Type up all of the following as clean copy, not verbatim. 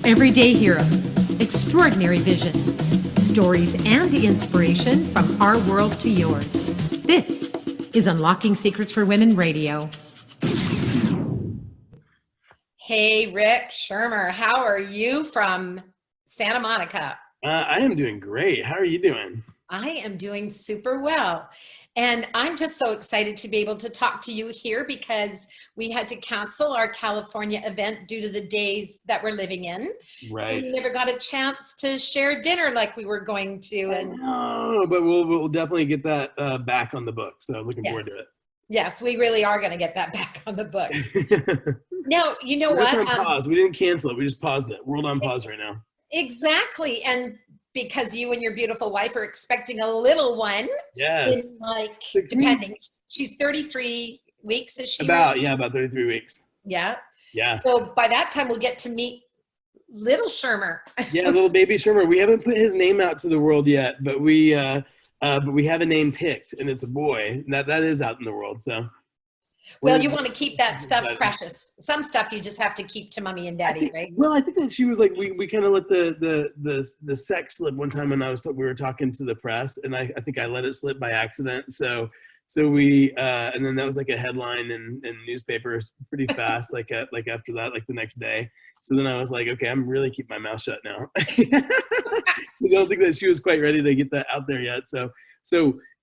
Everyday heroes, extraordinary vision, stories and inspiration from our world to yours. This is Unlocking Secrets for Women Radio. Hey, Rick Schirmer, how are you from Santa Monica? I am doing great. How are you doing? I am doing super well. And I'm just so excited to be able to talk to you here because we had to cancel our California event due to the days that we're living in. Right. So we never got a chance to share dinner like we were going to. And no, but we'll definitely get that back on the book. So looking forward to it. Yes, we really are going to get that back on the books. Now, you know We're what? on pause. We didn't cancel it. We just paused it. World on pause right now. Exactly. And because you and your beautiful wife are expecting a little one. Yes. In like, 6 depending. weeks. She's 33 weeks, is she? About 33 weeks. Yeah. Yeah. So by that time, we'll get to meet little Schirmer. Yeah, little baby Schirmer. We haven't put his name out to the world yet, but we have a name picked, and it's a boy. That is out in the world. So. Well, you want to keep that stuff precious. Some stuff you just have to keep to mommy and daddy, right? Well, I think that she was like, we kind of let the sex slip one time when we were talking to the press, and I think I let it slip by accident. So we and then that was like a headline in newspapers pretty fast, like after that, like the next day. So then I was like, okay, I'm really keeping my mouth shut now. I don't think that she was quite ready to get that out there yet. So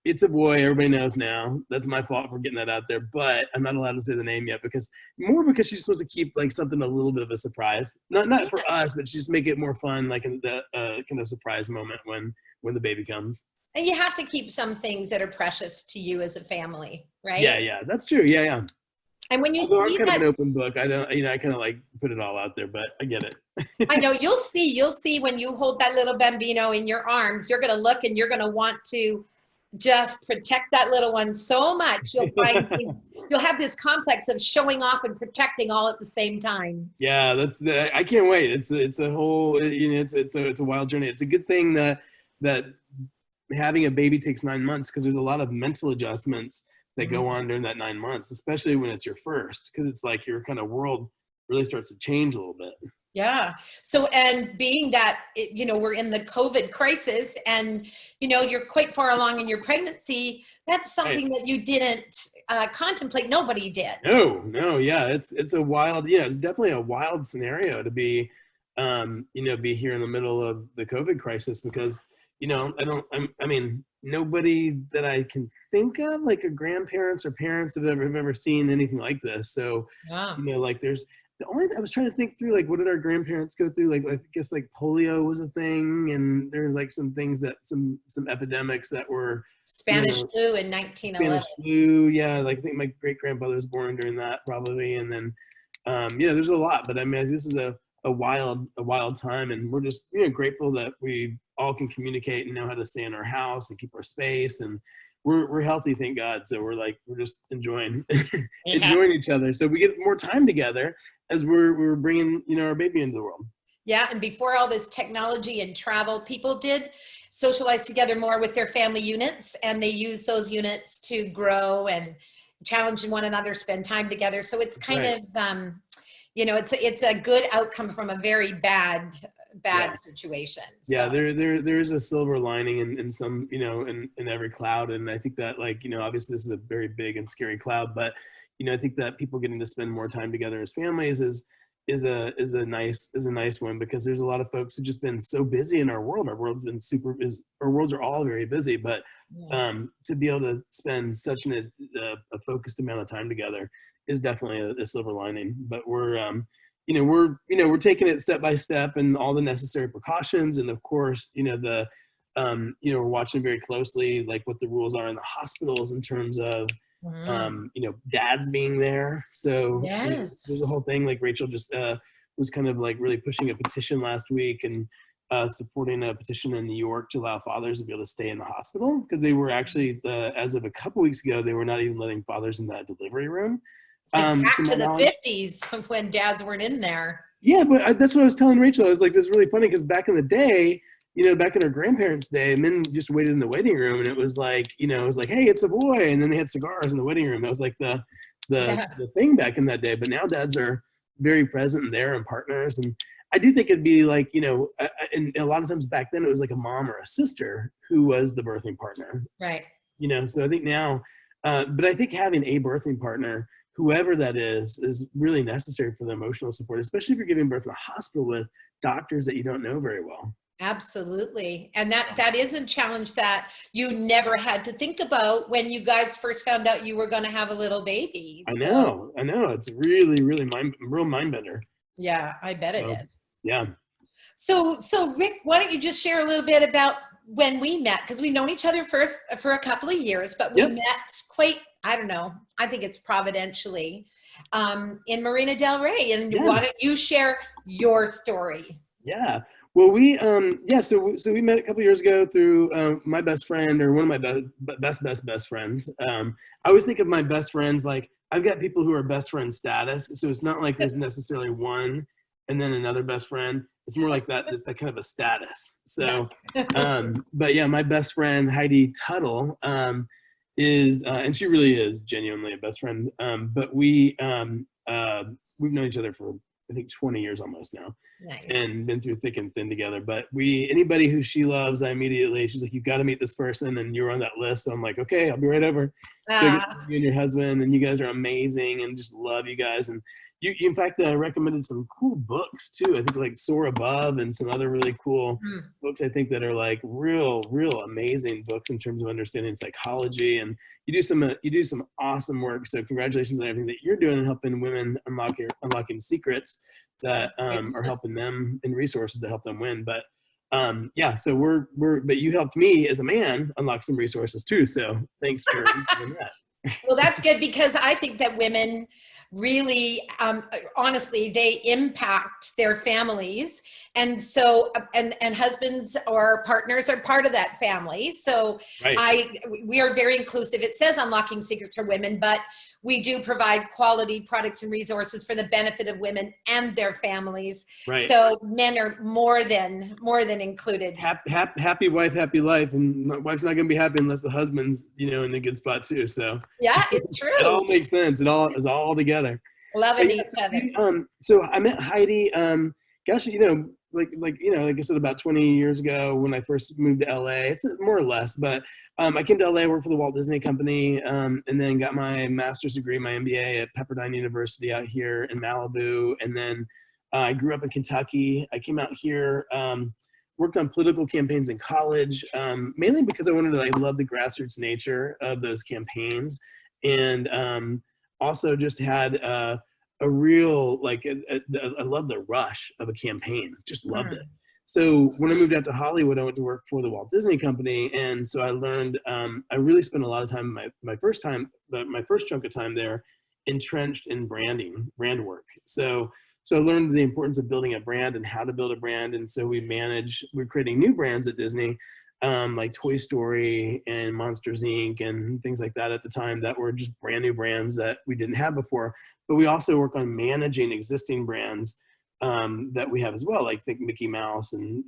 it's a boy. Everybody knows now. That's my fault for getting that out there. But I'm not allowed to say the name yet because she just wants to keep like something a little bit of a surprise. Not for us, but just make it more fun, like in the kind of surprise moment when the baby comes. And you have to keep some things that are precious to you as a family, right? Yeah, that's true. Yeah. And when you Although see I'm kind that, of an open book. I don't, I kind of like put it all out there, but I get it. I know you'll see when you hold that little bambino in your arms, you're going to look and you're going to want to just protect that little one so much. You'll find you'll have this complex of showing off and protecting all at the same time. Yeah, I can't wait. It's a whole, it's a wild journey. It's a good thing that having a baby takes 9 months because there's a lot of mental adjustments that go on during that 9 months, especially when it's your first, because it's like your kind of world really starts to change a little bit. Yeah. So, and being that, we're in the COVID crisis and, you're quite far along in your pregnancy, that's something that you didn't contemplate. Nobody did. No. Yeah. It's a wild, it's definitely a wild scenario to be, be here in the middle of the COVID crisis because, nobody that I can think of, like a grandparents or parents have ever seen anything like this. So, there's, I was trying to think through, like, what did our grandparents go through? Like, I guess like polio was a thing, and there were like some things that some epidemics that were Spanish flu in 1911. Spanish flu, yeah. Like I think my great grandfather was born during that probably, and then there's a lot. But I mean, this is a wild time, and we're just grateful that we all can communicate and know how to stay in our house and keep our space, and we're healthy, thank God. So we're just enjoying enjoying each other. So we get more time together as we're bringing our baby into the world. Yeah, and before all this technology and travel, people did socialize together more with their family units, and they use those units to grow and challenge one another, spend time together. So it's kind of it's a good outcome from a very bad situation. So. Yeah, there is a silver lining in some, in every cloud. And I think that obviously this is a very big and scary cloud, but, I think that people getting to spend more time together as families is a nice one, because there's a lot of folks who've just been so busy in our world. Our world's been our worlds are all very busy, but to be able to spend such a focused amount of time together is definitely a silver lining. But we're taking it step by step and all the necessary precautions. And of course, we're watching very closely, like what the rules are in the hospitals in terms of, dads being there. So there's a whole thing, like Rachel just was kind of like really pushing a petition last week and supporting a petition in New York to allow fathers to be able to stay in the hospital, because they were actually, as of a couple weeks ago, they were not even letting fathers in that delivery room. Back to the 50s when dads weren't in there. Yeah, but that's what I was telling Rachel. I was like, this is really funny because back in the day, back in our grandparents' day, men just waited in the waiting room, and it was like, hey, it's a boy, and then they had cigars in the waiting room. That was like the thing back in that day. But now dads are very present and there and partners, and I do think it'd be like, and a lot of times back then it was like a mom or a sister who was the birthing partner. Right. So I think now, but I think having a birthing partner, whoever that is really necessary for the emotional support, especially if you're giving birth in a hospital with doctors that you don't know very well. Absolutely. And that is a challenge that you never had to think about when you guys first found out you were going to have a little baby. I know. It's really, really real mind bender. Yeah, I bet it is. Yeah. So Rick, why don't you just share a little bit about when we met? Because we've known each other for a couple of years, but we met quite, I don't know, I think it's providentially, in Marina Del Rey. And why don't you share your story? Yeah. Well, so we met a couple years ago through my best friend, or one of my best friends. I always think of my best friends like I've got people who are best friend status, so it's not like there's necessarily one and then another best friend. It's more like that, just that kind of a status. So, but yeah, my best friend Heidi Tuttle is, and she really is genuinely a best friend. But we've known each other for I think 20 years almost now. Nice. And been through thick and thin together. But anybody who she loves, she's like, you've got to meet this person, and you're on that list. So I'm like, okay, I'll be right over. So you and your husband, and you guys are amazing, and just love you guys. And you in fact, recommended some cool books too. I think like Soar Above and some other really cool books. I think that are like real amazing books in terms of understanding psychology. And you do some awesome work. So congratulations on everything that you're doing and helping women unlocking secrets that are helping them, and resources to help them win. But so but you helped me as a man unlock some resources too. So thanks for doing that. Well, that's good, because I think that women really, honestly, they impact their families. And so, and husbands or partners are part of that family. So we are very inclusive. It says Unlocking Secrets for Women, but we do provide quality products and resources for the benefit of women and their families. Right. So men are more than included. Happy wife, happy life. And my wife's not going to be happy unless the husband's, in a good spot too. So yeah, it's true. It all makes sense. It all is all together. Loving each other. So I met Heidi, like I said, about 20 years ago when I first moved to LA. It's more or less, but I came to LA, worked for the Walt Disney Company, and then got my master's degree, my MBA at Pepperdine University out here in Malibu. And then I grew up in Kentucky. I came out here, worked on political campaigns in college, mainly because I love the grassroots nature of those campaigns. And also just had a real, I love the rush of a campaign, just loved it. So when I moved out to Hollywood, I went to work for the Walt Disney Company. And so I learned, I really spent a lot of time, my first chunk of time there, entrenched in brand work. So I learned the importance of building a brand and how to build a brand. And so we're creating new brands at Disney, like Toy Story and Monsters Inc. and things like that at the time, that were just brand new brands that we didn't have before. But we also work on managing existing brands that we have as well, like think Mickey Mouse and,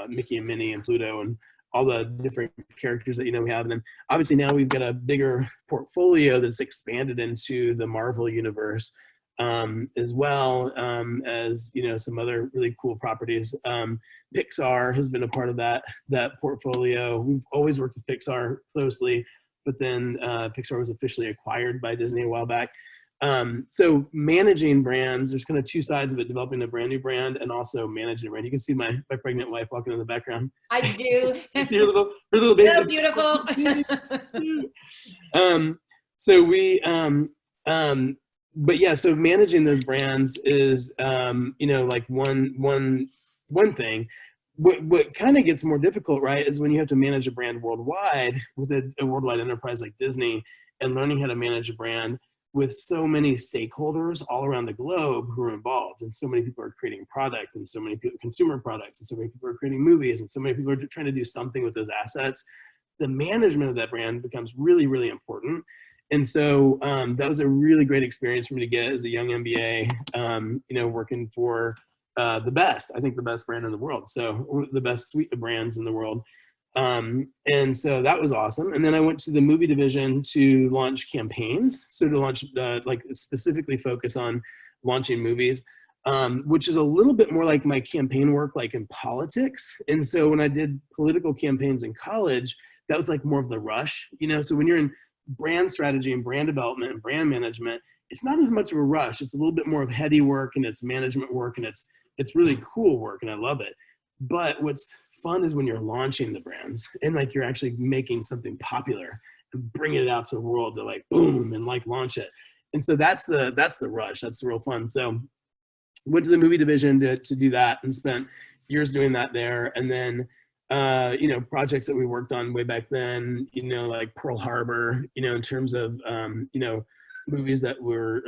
Mickey and Minnie and Pluto and all the different characters that, we have. And then obviously now we've got a bigger portfolio that's expanded into the Marvel universe, as well as, some other really cool properties. Pixar has been a part of that portfolio. We've always worked with Pixar closely, but then Pixar was officially acquired by Disney a while back. So managing brands, there's kind of two sides of it: developing a brand new brand and also managing a brand. You can see my pregnant wife walking in the background. I do. See her little baby. So beautiful. But yeah, so managing those brands is, like one thing. What kind of gets more difficult, right, is when you have to manage a brand worldwide with a worldwide enterprise like Disney, and learning how to manage a brand with so many stakeholders all around the globe who are involved. And so many people are creating product, and so many people consumer products, and so many people are creating movies, and so many people are trying to do something with those assets. The management of that brand becomes really, really important. And so that was a really great experience for me to get as a young MBA, working for the best brand in the world. So the best suite of brands in the world. And so that was awesome. And then I went to the movie division to launch campaigns. So to launch, specifically focus on launching movies. which is a little bit more like my campaign work, like in politics. And so when I did political campaigns in college, that was like more of the rush, you know? So when you're in brand strategy and brand development and brand management, it's not as much of a rush. It's a little bit more of heady work, and it's management work, and it's really cool work, and I love it. But what's fun is when you're launching the brands and like you're actually making something popular and bringing it out to the world to like boom and like launch it. And so that's the rush. That's the real fun. So went to the movie division to do that and spent years doing that there. And then you know, projects that we worked on way back then, you know, like Pearl Harbor, you know, in terms of you know, movies that were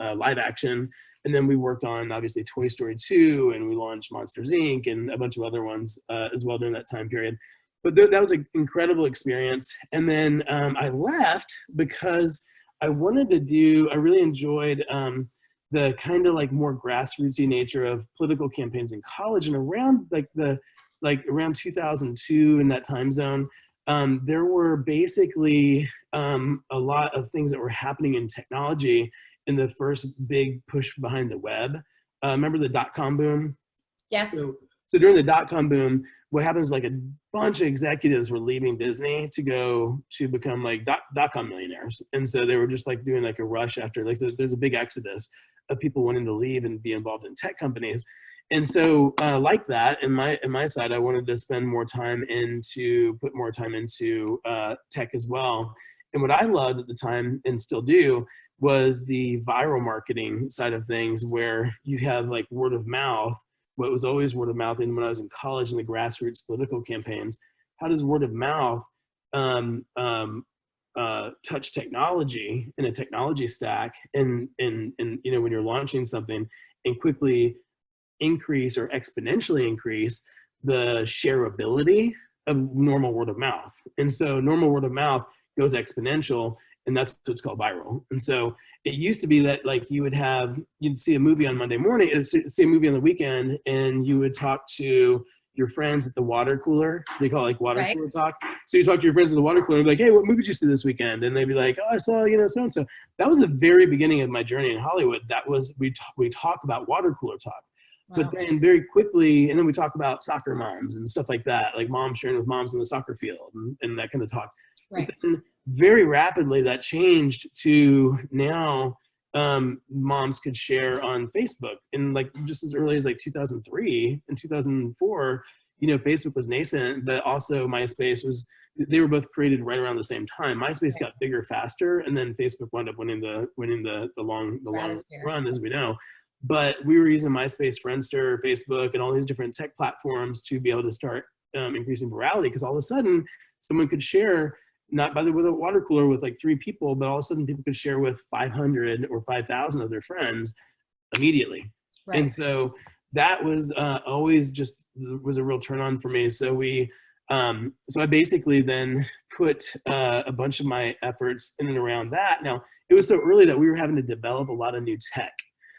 live action. And then we worked on obviously Toy Story 2, and we launched Monsters Inc. and a bunch of other ones as well during that time period. But that was an incredible experience. And then I left because I really enjoyed the kind of like more grassrootsy nature of political campaigns in college. And around around 2002 in that time zone, there were basically a lot of things that were happening in technology in the first big push behind the web. Remember the dot-com boom? Yes. So during the dot-com boom, what happened is like a bunch of executives were leaving Disney to go to become like dot-com millionaires. And so they were just like doing like a rush after, like there's a big exodus of people wanting to leave and be involved in tech companies. And so like that, in my side, I wanted to put more time into tech as well. And what I loved at the time and still do was the viral marketing side of things, where you have like word of mouth, what was always word of mouth. And when I was in college in the grassroots political campaigns, how does word of mouth touch technology in a technology stack and you know, when you're launching something, and quickly increase or exponentially increase the shareability of normal word of mouth. And so normal word of mouth goes exponential, and that's what's called viral. And so it used to be that like you'd see a movie on Monday morning, see a movie on the weekend, and you would talk to your friends at the water cooler. They call it like water cooler talk. So you talk to your friends at the water cooler and be like, hey, what movie did you see this weekend? And they'd be like, oh, I saw, you know, so-and-so. That was the very beginning of my journey in Hollywood. That was, we talk about water cooler talk. Wow. But then very quickly, and then we talk about soccer moms and stuff like that, like moms sharing with moms in the soccer field and that kind of talk. Right. But then very rapidly that changed to now moms could share on Facebook. And like just as early as like 2003 and 2004, you know, Facebook was nascent, but also MySpace they were both created right around the same time. MySpace got bigger faster, and then Facebook wound up winning the long run, as we know. But we were using MySpace, Friendster, Facebook, and all these different tech platforms to be able to start increasing virality, because all of a sudden someone could share, not by the with a water cooler with like 3 people, but all of a sudden people could share with 500 or 5,000 of their friends immediately. Right. And so that was always was a real turn on for me. So so I basically then put a bunch of my efforts in and around that. Now, it was so early that we were having to develop a lot of new tech.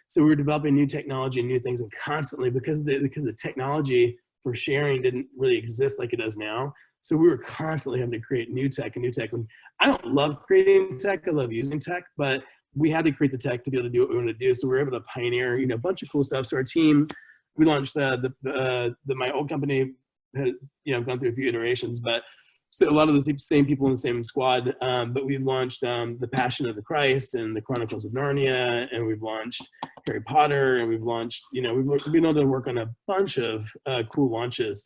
So we were developing new technology and new things, and constantly, because the technology for sharing didn't really exist like it does now. So we were constantly having to create new tech. And I don't love creating tech, I love using tech, but we had to create the tech to be able to do what we wanted to do. So we were able to pioneer, you know, a bunch of cool stuff. So our team, we launched my old company had, you know, gone through a few iterations, but so a lot of the same people in the same squad, but we've launched The Passion of the Christ and The Chronicles of Narnia, and we've launched Harry Potter, and we've launched, you know, we've been able to work on a bunch of cool launches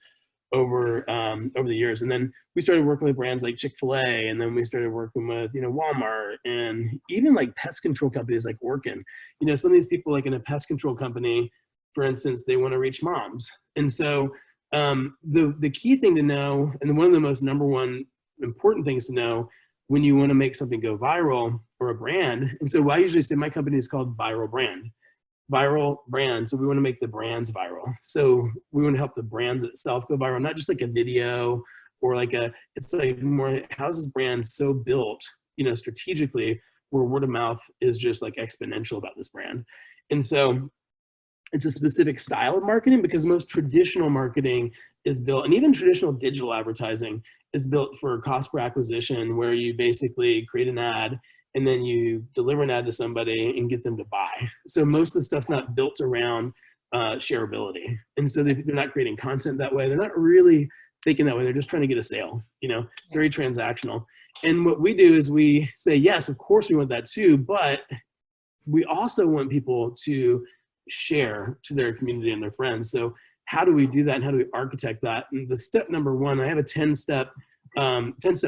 over the years. And then we started working with brands like Chick-fil-A, and then we started working with, you know, Walmart, and even like pest control companies like Orkin. You know, some of these people, like in a pest control company, for instance, they want to reach moms. And so the key thing to know, and one of the most number one important things to know when you want to make something go viral, or a brand, and so I usually say my company is called Viral Brand. So we want to make the brands viral. So we want to help the brands itself go viral, not just like a video or like it's like more, how's this brand so built, you know, strategically, where word of mouth is just like exponential about this brand. And so it's a specific style of marketing, because most traditional marketing is built, and even traditional digital advertising is built for cost per acquisition, where you basically create an ad and then you deliver an ad to somebody and get them to buy. So most of the stuff's not built around shareability. And so they're not creating content that way. They're not really thinking that way. They're just trying to get a sale, very transactional. And what we do is we say, yes, of course we want that too, but we also want people to share to their community and their friends. So how do we do that, and how do we architect that? And the step number one, I have a 10-step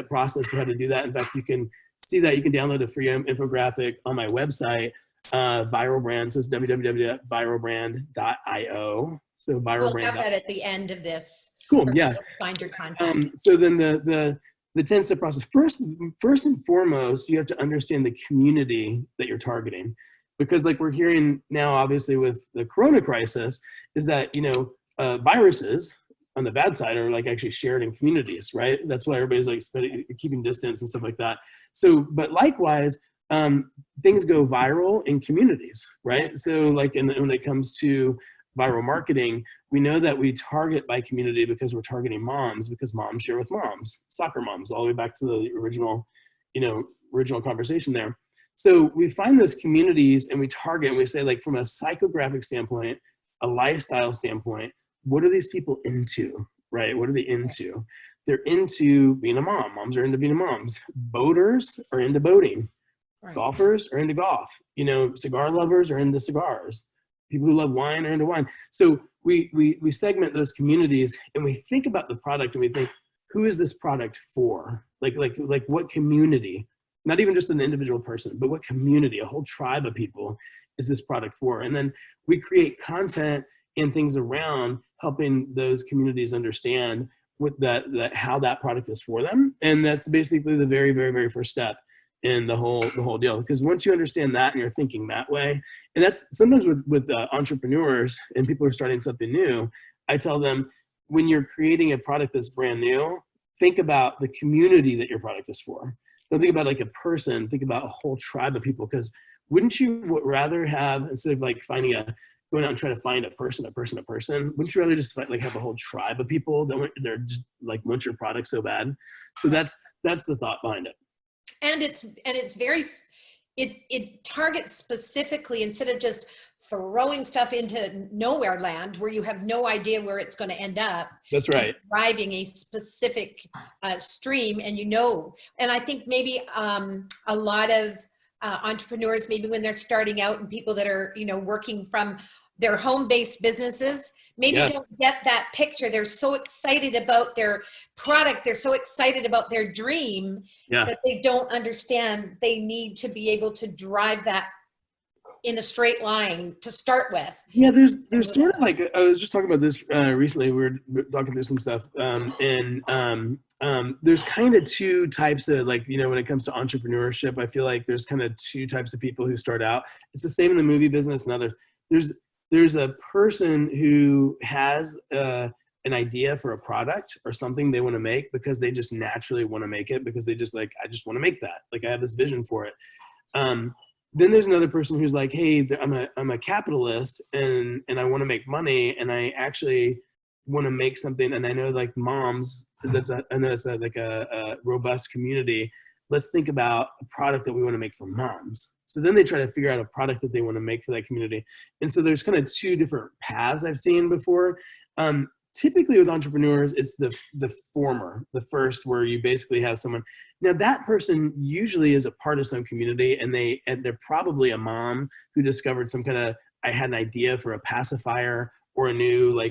process for how to do that. In fact, you can see that. You can download a free infographic on my website, Viral Brand. So it's www.viralbrand.io. So Viral We'll have Brand. that at the end of this. Cool. Yeah. Find your contact. So then the 10-step process. First and foremost, you have to understand the community that you're targeting, because like we're hearing now, obviously with the Corona crisis, is that viruses on the bad side are like actually shared in communities, right? That's why everybody's like keeping distance and stuff like that. So, but likewise, things go viral in communities, right? So like when it comes to viral marketing, we know that we target by community because we're targeting moms, because moms share with moms, soccer moms, all the way back to the original conversation there. So we find those communities and we target, and we say, like, from a psychographic standpoint, a lifestyle standpoint, what are these people into, right? What are they into? They're into being a mom. Moms are into being moms. Boaters are into boating. Right. Golfers are into golf. Cigar lovers are into cigars. People who love wine are into wine. So we segment those communities, and we think about the product, and we think, who is this product for? Like what community? Not even just an individual person, but what community, a whole tribe of people is this product for? And then we create content and things around helping those communities understand how that product is for them. And that's basically the very, very, very first step in the whole deal. Because once you understand that and you're thinking that way, and that's sometimes with entrepreneurs and people who are starting something new, I tell them, when you're creating a product that's brand new, think about the community that your product is for. Don't think about like a person, think about a whole tribe of people. Because wouldn't you rather have, instead of like going out and trying to find a person, wouldn't you rather just have a whole tribe of people that they're just like want your product so bad? So that's the thought behind it. And it targets specifically, instead of just throwing stuff into nowhere land where you have no idea where it's going to end up. That's right. Driving a specific stream, and and I think maybe a lot of entrepreneurs, maybe when they're starting out, and people that are working from their home-based businesses, maybe Yes. don't get that picture. They're so excited about their product. They're so excited about their dream that they don't understand they need to be able to drive that in a straight line to start with. Yeah, there's sort of like, I was just talking about this recently. We were talking through some stuff, and there's kind of two types of, like, when it comes to entrepreneurship, I feel like there's kind of two types of people who start out. It's the same in the movie business and others. There's a person who has an idea for a product or something they want to make because they just naturally want to make it, because they just I just want to make that. Like, I have this vision for it. Then there's another person who's like, hey, I'm a capitalist and I want to make money, and I actually want to make something. And I know, like, moms, I know it's like a robust community. Let's think about a product that we want to make for moms. So then they try to figure out a product that they want to make for that community. And so there's kind of two different paths I've seen before. Typically with entrepreneurs, it's the former, the first, where you basically have someone. Now that person usually is a part of some community, and they're probably a mom who discovered I had an idea for a pacifier or a new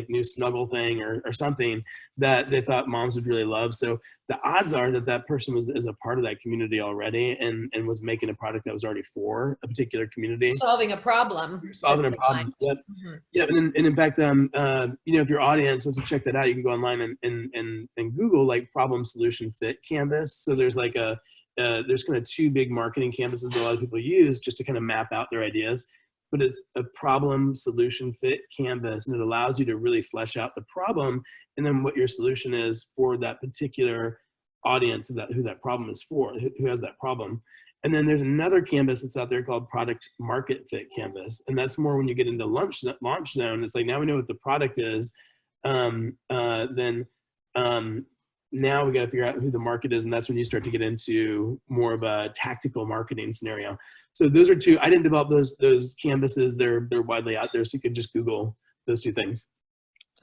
new snuggle thing or something that they thought moms would really love. So the odds are that person is a part of that community already and was making a product that was already for a particular community. Solving a problem. Yep. Mm-hmm. Yeah. And in fact, if your audience wants to check that out, you can go online and Google like problem solution fit canvas. So there's there's kind of two big marketing canvases that a lot of people use just to kind of map out their ideas. But it's a problem solution fit canvas, and it allows you to really flesh out the problem and then what your solution is for that particular audience, who that problem is for, who has that problem. And then there's another canvas that's out there called product market fit canvas, and that's more when you get into launch zone. It's like, now we know what the product is, then now we got to figure out who the market is, and that's when you start to get into more of a tactical marketing scenario. So those are two. I didn't develop those canvases. They're widely out there, so you could just Google those two things.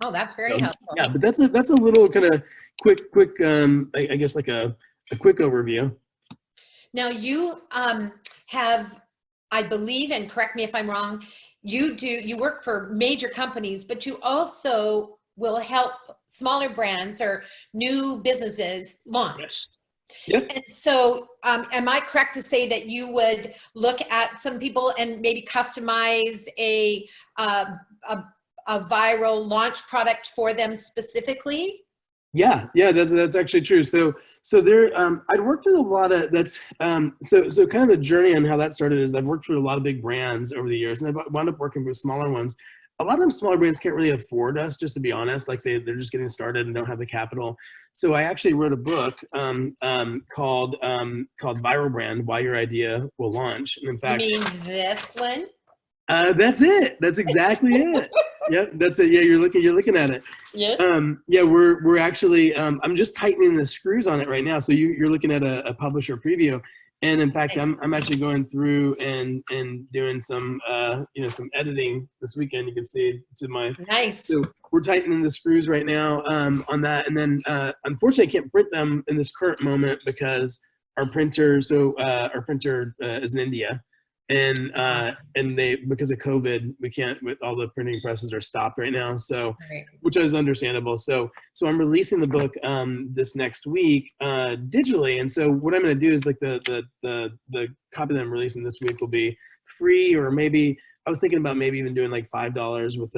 Oh, that's very helpful. Yeah, but that's a little kind of quick I guess like a quick overview. Now you have, I believe, and correct me if I'm wrong, you work for major companies, but you also will help smaller brands or new businesses launch. Yes. Yep. And so am I correct to say that you would look at some people and maybe customize a viral launch product for them specifically? Yeah, that's actually true. So there, I'd worked with a lot of, that's, so kind of the journey on how that started is I've worked with a lot of big brands over the years, and I wound up working with smaller ones. A lot of them smaller brands can't really afford us, just to be honest, like they're just getting started and don't have the capital. So I actually wrote a book called Viral Brand, Why Your Idea Will Launch. And in fact, you mean this one? That's it. That's exactly it. Yep, that's it. Yeah, you're looking at it. Yeah. Yeah, we're actually I'm just tightening the screws on it right now. So you're looking at a publisher preview, and in fact, Nice. I'm actually going through and doing some some editing this weekend. You can see to my Nice. So we're tightening the screws right now on that, and then unfortunately, I can't print them in this current moment because our printer is in India. And they, because of COVID, we can't, with all the printing presses are stopped right now. So, Right. which is understandable. So I'm releasing the book this next week digitally. And so what I'm going to do is like the copy that I'm releasing this week will be free, or maybe I was thinking about maybe even doing like $5 with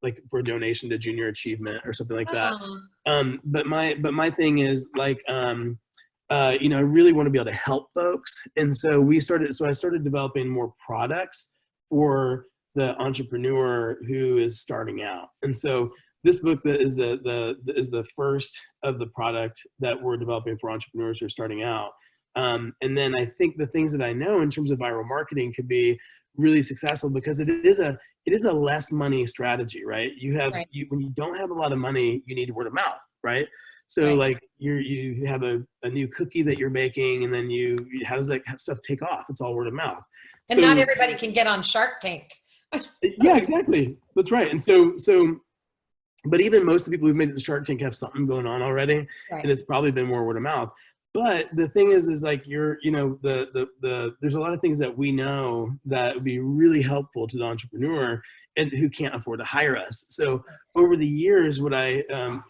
like for a donation to Junior Achievement or something like that. Oh. But my thing is like, I really want to be able to help folks. And so I started developing more products for the entrepreneur who is starting out. And so this book is the first of the product that we're developing for entrepreneurs who are starting out. And then I think the things that I know in terms of viral marketing could be really successful because it is a less money strategy, right? Right. When you don't have a lot of money, you need word of mouth, right? So Right. like you have a new cookie that you're baking, and then how does that stuff take off? It's all word of mouth. And not everybody can get on Shark Tank. Yeah, exactly. That's right. And so, but even most of the people who've made it to Shark Tank have something going on already, Right. and it's probably been more word of mouth. But the thing is like there's a lot of things that we know that would be really helpful to the entrepreneur and who can't afford to hire us. So over the years, what I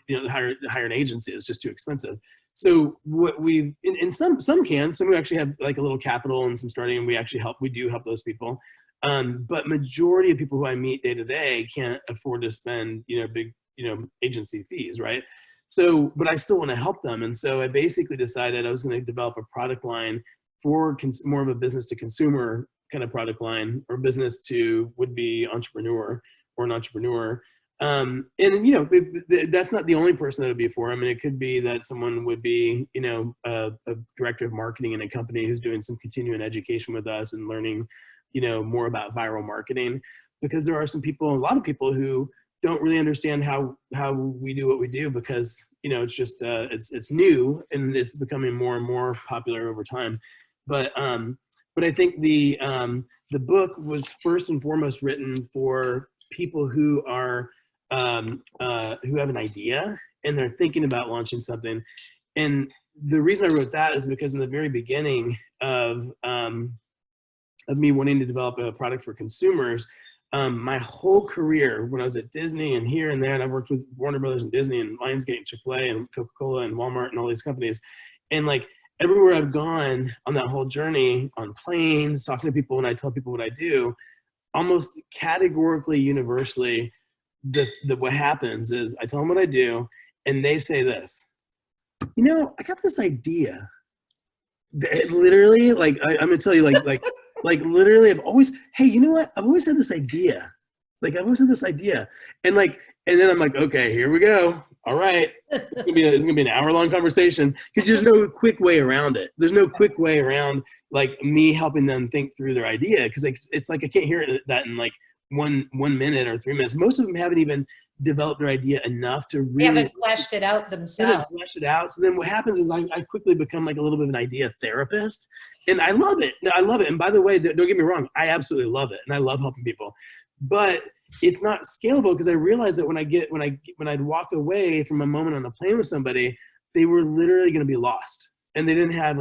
hire an agency is just too expensive. So what we in some who actually have like a little capital and some starting, and we do help those people. But majority of people who I meet day to day can't afford to spend big agency fees, right? So, but I still want to help them. And so I basically decided I was going to develop a product line for more of a business to consumer kind of product line, or business to would-be entrepreneur or an entrepreneur. And that's not the only person that would be for. I mean, it could be that someone would be, a director of marketing in a company who's doing some continuing education with us and learning, more about viral marketing, because there are a lot of people who don't really understand how we do what we do, because it's just it's new and it's becoming more and more popular over time. But I think the book was first and foremost written for people who are who have an idea and they're thinking about launching something. And the reason I wrote that is because in the very beginning of me wanting to develop a product for consumers, my whole career, when I was at Disney and here and there, and I worked with Warner Brothers and Disney and Lionsgate and Chick-fil-A and Coca-Cola and Walmart and all these companies. And like everywhere I've gone on that whole journey, on planes, talking to people, when I tell people what I do, almost categorically, universally, what happens is I tell them what I do, and they say this, I got this idea. Literally, like I'm gonna tell you, like literally, I've always, hey, you know what? I've always had this idea. Like I've always had this idea, and then I'm like, okay, here we go. All right, it's gonna be an hour-long conversation, because there's no quick way around it. There's no quick way around like me helping them think through their idea, because it's like I can't hear that in like one minute or 3 minutes. Most of them haven't even developed their idea enough to They really haven't fleshed it out themselves. flesh it out. So then what happens is I quickly become like a little bit of an idea therapist, and I love it. I love it. And by the way, don't get me wrong, I absolutely love it, and I love helping people. But it's not scalable because I realized that when I'd walk away from a moment on the plane with somebody, they were literally going to be lost, and they didn't have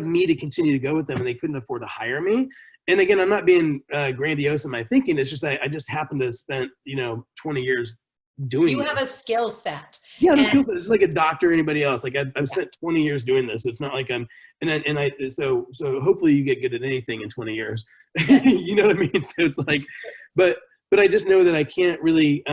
me to continue to go with them, and they couldn't afford to hire me. And again, I'm not being grandiose in my thinking. It's just I just happened to spend 20 years doing You this. have a skill set. Yeah, I'm a skill set. It's just like a doctor or anybody else. Like I've spent 20 years doing this. So it's not like so hopefully you get good at anything in 20 years. You know what I mean? So it's like, but I just know that I can't really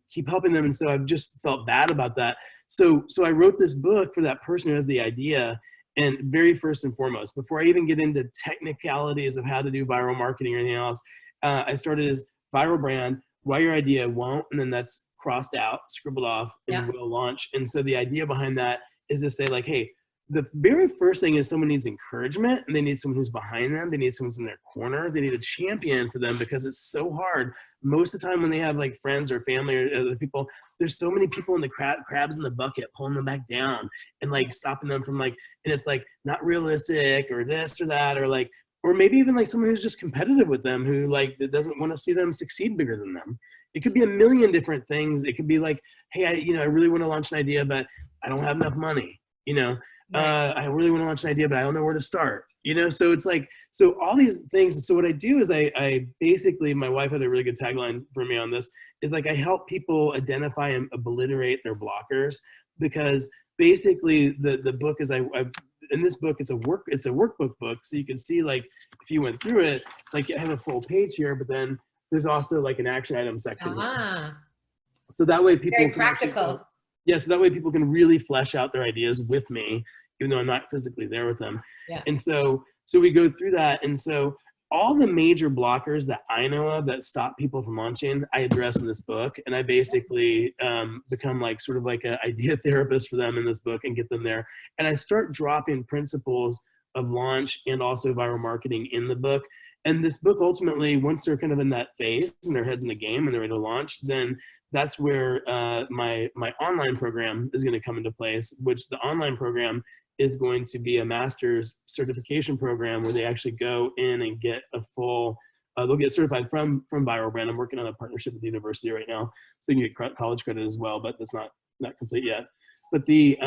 keep helping them. And so I've just felt bad about that. So I wrote this book for that person who has the idea. And very first and foremost, before I even get into technicalities of how to do viral marketing or anything else, I started as viral brand, why your idea won't, and then that's crossed out, scribbled off, and will launch. And so the idea behind that is to say like, hey, the very first thing is someone needs encouragement, and they need someone who's behind them. They need someone who's in their corner. They need a champion for them, because it's so hard. Most of the time when they have like friends or family or other people, there's so many people in the crabs in the bucket pulling them back down and like stopping them from like, and it's like not realistic or this or that, or maybe even like someone who's just competitive with them, who like doesn't want to see them succeed bigger than them. It could be a million different things. It could be like, hey, I really want to launch an idea, but I don't have enough money, I really want to launch an idea, but I don't know where to start, so it's like, so all these things. So what I do is I basically, my wife had a really good tagline for me on this, is like, I help people identify and obliterate their blockers, because basically the book is, in this book, it's a workbook book. So you can see, like, if you went through it, like I have a full page here, but then there's also like an action item section. So that way people very practical. So that way people can really flesh out their ideas with me, even though I'm not physically there with them. Yeah. And so we go through that. And so all the major blockers that I know of that stop people from launching, I address in this book. And I basically become like sort of like an idea therapist for them in this book and get them there. And I start dropping principles of launch and also viral marketing in the book. And this book ultimately, once they're kind of in that phase and their head's in the game and they're ready to launch, then that's where my online program is going to come into place, which the online program is going to be a master's certification program where they actually go in and get a full, they'll get certified from Viral Brand. I'm working on a partnership with the university right now, so you can get college credit as well, but that's not complete yet. But the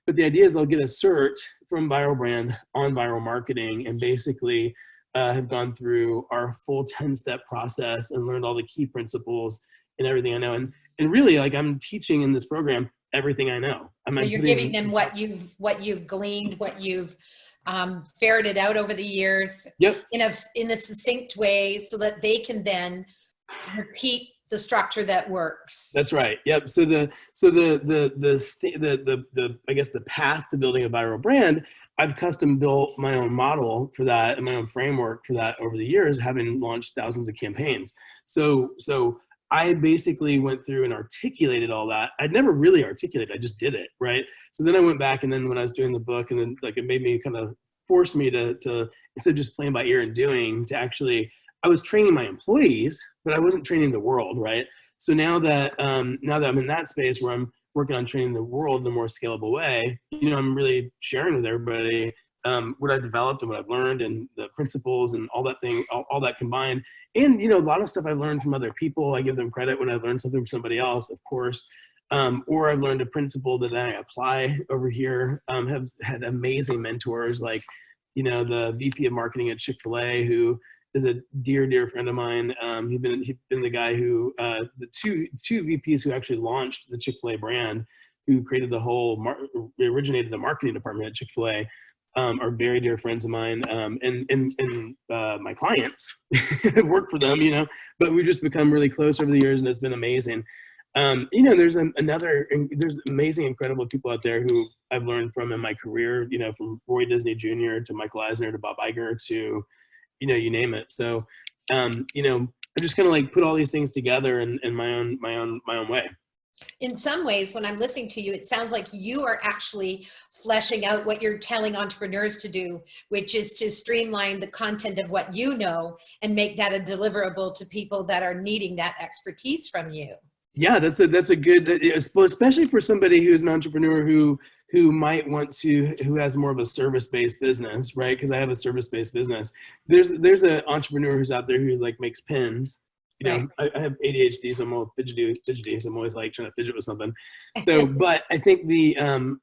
idea is they'll get a cert from Viral Brand on viral marketing, and basically have gone through our full 10-step process and learned all the key principles and everything I know. And really, like, I'm teaching in this program everything I know. You're giving them what you've gleaned, what you've ferreted out over the years. Yep. in a succinct way, so that they can then repeat the structure that works. That's right. Yep. So the I guess the path to building a viral brand, I've custom built my own model for that and my own framework for that over the years, having launched thousands of campaigns. So I basically went through and articulated all that. I'd never really articulated, I just did it, right? So then I went back, and then when I was doing the book, and then like it made me kind of force me to instead of just playing by ear and doing, to actually, I was training my employees, but I wasn't training the world, right? So now that I'm in that space where I'm working on training the world in a more scalable way, I'm really sharing with everybody what I developed and what I've learned and the principles and all that thing, all that combined. And, a lot of stuff I've learned from other people. I give them credit when I've learned something from somebody else, of course. Or I've learned a principle that I apply over here. Have had amazing mentors, like, the VP of marketing at Chick-fil-A, who is a dear, dear friend of mine. He's been the guy who, the two VPs who actually launched the Chick-fil-A brand, who created originated the marketing department at Chick-fil-A. Are very dear friends of mine, and my clients work for them, but we've just become really close over the years, and it's been amazing. There's there's amazing, incredible people out there who I've learned from in my career, from Roy Disney Jr. to Michael Eisner to Bob Iger to, you name it. So, I just kind of like put all these things together in my own way. In some ways, when I'm listening to you, it sounds like you are actually fleshing out what you're telling entrepreneurs to do, which is to streamline the content of what you know and make that a deliverable to people that are needing that expertise from you. Yeah, that's a good, especially for somebody who's an entrepreneur who might want to, who has more of a service-based business, right? Because I have a service-based business. There's an entrepreneur who's out there who like makes pens. You know, Right. I have ADHD, so I'm all fidgety, so I'm always like trying to fidget with something. So, but I think the you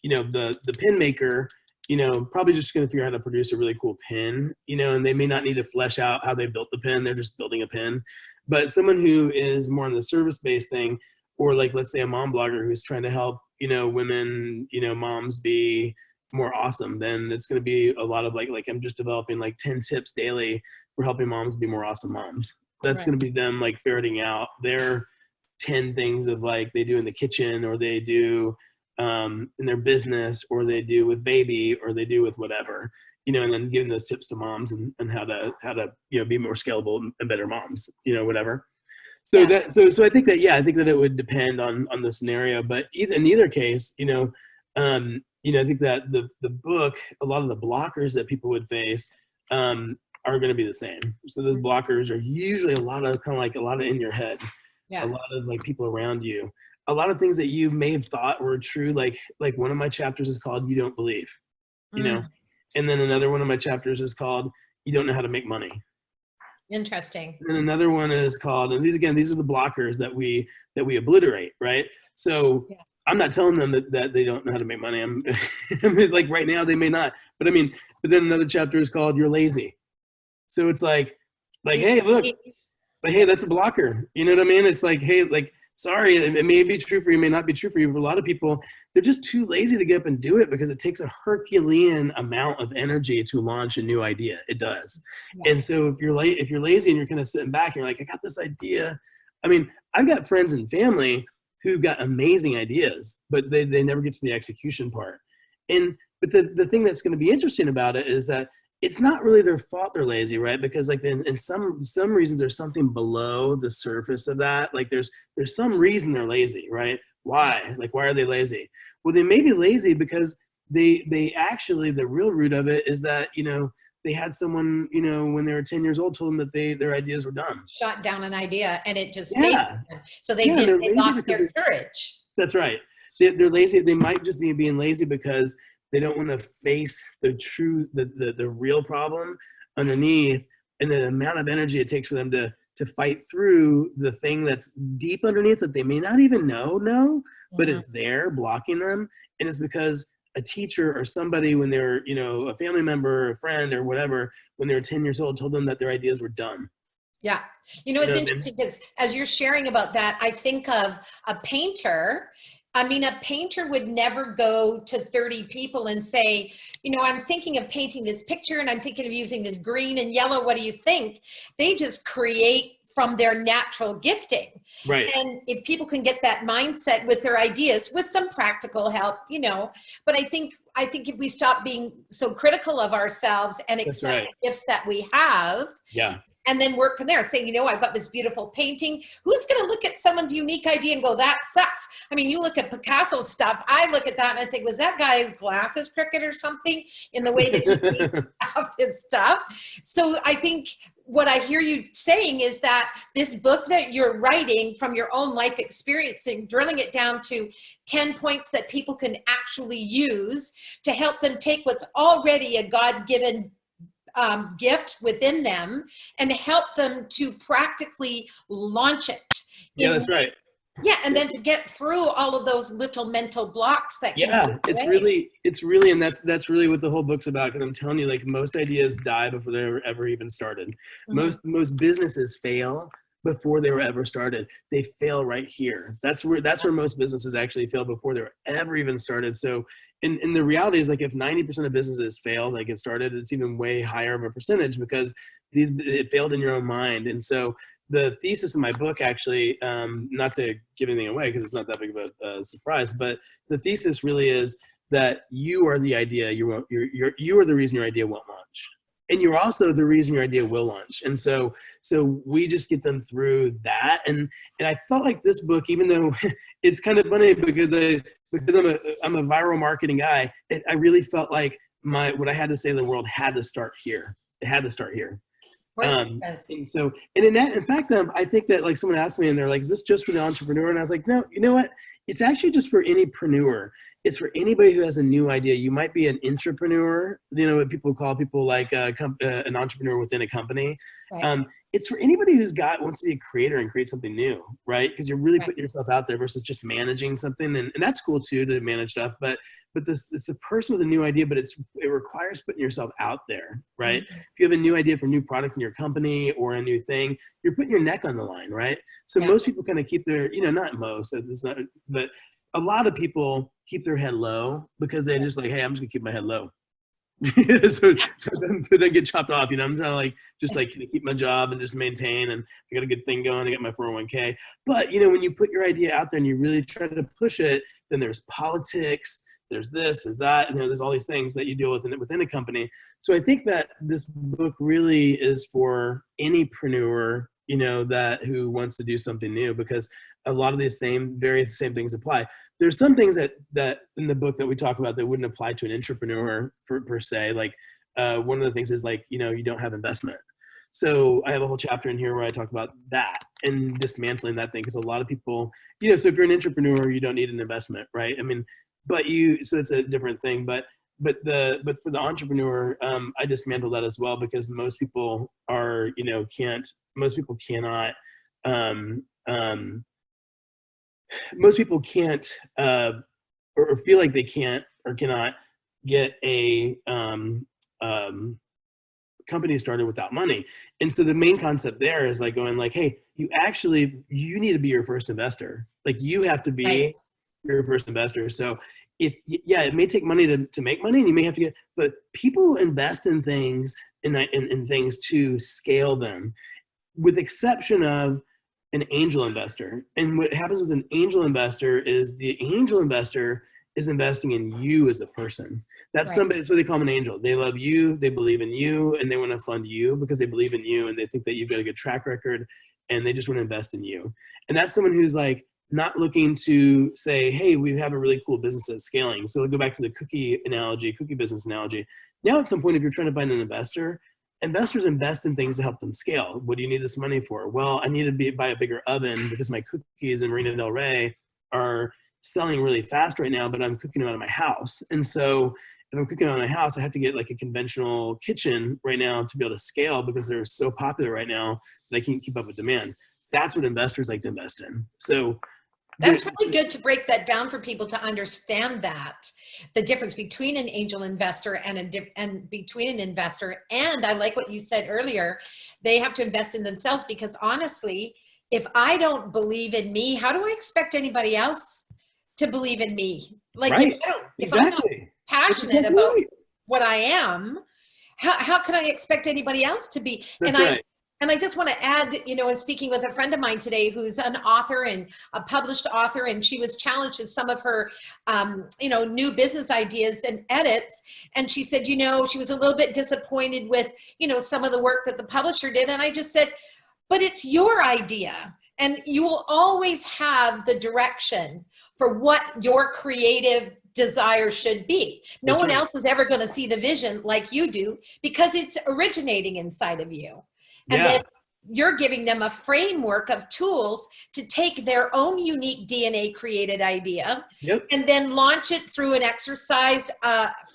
know, the pen maker, you know, probably just going to figure out how to produce a really cool pen, you know, and they may not need to flesh out how they built the pen. They're just building a pen. But someone who is more on the service-based thing, or like, let's say a mom blogger who's trying to help, you know, women, you know, moms be more awesome, then it's going to be a lot of like I'm just developing like 10 tips daily for helping moms be more awesome moms. That's Right. going to be them like ferreting out their 10 things of like they do in the kitchen, or they do in their business, or they do with baby, or they do with whatever, you know, and then giving those tips to moms and how to, you know, be more scalable and better moms, you know, whatever. So Yeah. that, so I think that, yeah, I think that it would depend on the scenario, but in either case, you know, I think that the book, a lot of the blockers that people would face, are going to be the same. So those blockers are usually a lot of kind of like a lot of in your head, Yeah. a lot of like people around you, a lot of things that you may have thought were true. Like one of my chapters is called "You Don't Believe," you know, and then another one of my chapters is called "You Don't Know How to Make Money." Interesting. And then another one is called, and these are the blockers that we obliterate, right? So Yeah. I'm not telling them that they don't know how to make money. I mean, like right now they may not, but I mean, but then another chapter is called "You're Lazy." So it's like, hey, look, like, hey, that's a blocker. You know what I mean? It's like, hey, like, sorry, it may be true for you, it may not be true for you. For a lot of people, they're just too lazy to get up and do it because it takes a Herculean amount of energy to launch a new idea. It does. Yeah. And so if you're lazy and you're kind of sitting back and you're like, I got this idea. I mean, I've got friends and family who've got amazing ideas, but they never get to the execution part. But the thing that's going to be interesting about it is that it's not really their fault they're lazy, right? Because like in some reasons there's something below the surface of that. Like there's some reason they're lazy, right? Why? Like why are they lazy? Well, they may be lazy because they actually, the real root of it is that, you know, they had someone, you know, when they were 10 years old told them that their ideas were dumb. Shot down an idea and it just stayed. Yeah. So they lost their courage. That's right. They're lazy. They might just be being lazy because they don't want to face the real problem underneath, and the amount of energy it takes for them to fight through the thing that's deep underneath that they may not even know, but it's there blocking them. And it's because a teacher or somebody, when they're, you know, a family member or a friend or whatever, when they were 10 years old, told them that their ideas were dumb. Yeah. You know, it's interesting because as you're sharing about that, I think of a painter. I mean, a painter would never go to 30 people and say, you know, I'm thinking of painting this picture and I'm thinking of using this green and yellow. What do you think? They just create from their natural gifting. Right. And if people can get that mindset with their ideas, with some practical help, you know, but I think if we stop being so critical of ourselves and accept the gifts that we have, yeah, and then work from there, saying, you know, I've got this beautiful painting. Who's going to look at someone's unique idea and go, that sucks? I mean, you look at Picasso's stuff. I look at that and I think, was that guy's glasses crooked or something in the way that he painted off his stuff? So I think what I hear you saying is that this book that you're writing from your own life experiencing, drilling it down to 10 points that people can actually use to help them take what's already a God-given gift within them and help them to practically launch it. Yeah, that's right. Yeah, and then to get through all of those little mental blocks that can it's really, and that's really what the whole book's about. Because I'm telling you, like, most ideas die before they're ever even started. Most businesses fail before they were ever started. They fail right here. That's where most businesses actually fail before they were ever even started. So in the reality is, like, if 90% of businesses fail, they get started, it's even way higher of a percentage because it failed in your own mind. And so the thesis of my book, actually, not to give anything away because it's not that big of a surprise, but the thesis really is that you are the idea. You are the reason your idea won't launch. and you're also the reason your idea will launch. And so we just get them through that. And I felt like this book, even though it's kind of funny because I'm a viral marketing guy, I really felt like what I had to say to the world had to start here. It had to start here. And so, and in fact, I think that like someone asked me and they're like, is this just for the entrepreneur? And I was like, no, you know what? It's actually just for any preneur. It's for anybody who has a new idea. You might be an intrapreneur, you know, what people call people like an entrepreneur within a company. Right. It's for anybody wants to be a creator and create something new, right? Because you're really putting yourself out there versus just managing something. And that's cool too, to manage stuff. But it's a person with a new idea, but it requires putting yourself out there, right? Mm-hmm. If you have a new idea for a new product in your company or a new thing, you're putting your neck on the line, right? So most people kind of keep their, you know, not most, it's not, but a lot of people keep their head low because they're just like, hey, I'm just gonna keep my head low. so then get chopped off, you know. I'm trying to just keep my job and just maintain, and I got a good thing going. I got my 401k. But you know, when you put your idea out there and you really try to push it, then there's politics, there's this, there's that, and there's all these things that you deal with within a company. So I think that this book really is for any preneur, you know, who wants to do something new, because a lot of these same things apply. There's some things that in the book that we talk about that wouldn't apply to an entrepreneur per se. Like one of the things is like, you know, you don't have investment. So I have a whole chapter in here where I talk about that and dismantling that thing, because a lot of people, you know, so if you're an entrepreneur, you don't need an investment, right? I mean, so it's a different thing. But for the entrepreneur, I dismantle that as well, because most people are, you know, cannot or feel like they can't or cannot get a company started without money. And so the main concept there is like going like, hey, you need to be your first investor. Like you have to be your first investor. So it may take money to make money, and you may have to but people invest in things in things to scale them, with exception of an angel investor. And what happens with an angel investor is the angel investor is investing in you as a person. That's somebody, that's what they call them, an angel. They love you, they believe in you, and they want to fund you because they believe in you and they think that you've got a good track record, and they just want to invest in you. And that's someone who's like not looking to say, hey, we have a really cool business that's scaling. So we'll go back to the cookie business analogy. Now at some point, if you're trying to find an investor, investors invest in things to help them scale. What do you need this money for? Well, I need to buy a bigger oven because my cookies in Marina Del Rey are selling really fast right now, but I'm cooking them out of my house. And so if I'm cooking out of my house, I have to get like a conventional kitchen right now to be able to scale, because they're so popular right now that I can't keep up with demand. That's what investors like to invest in. So that's really good to break that down for people to understand that the difference between an angel investor and between an investor. And I like what you said earlier, they have to invest in themselves, because honestly, if I don't believe in me, how do I expect anybody else to believe in me? Like if I'm not passionate about what I am, how can I expect anybody else to be? And I just want to add, you know, in speaking with a friend of mine today who's an author and a published author, and she was challenged with some of her, you know, new business ideas and edits. And she said, you know, she was a little bit disappointed with, you know, some of the work that the publisher did. And I just said, but it's your idea, and you will always have the direction for what your creative desire should be. No one else is ever going to see the vision like you do, because it's originating inside of you. And then you're giving them a framework of tools to take their own unique DNA created idea and then launch it through an exercise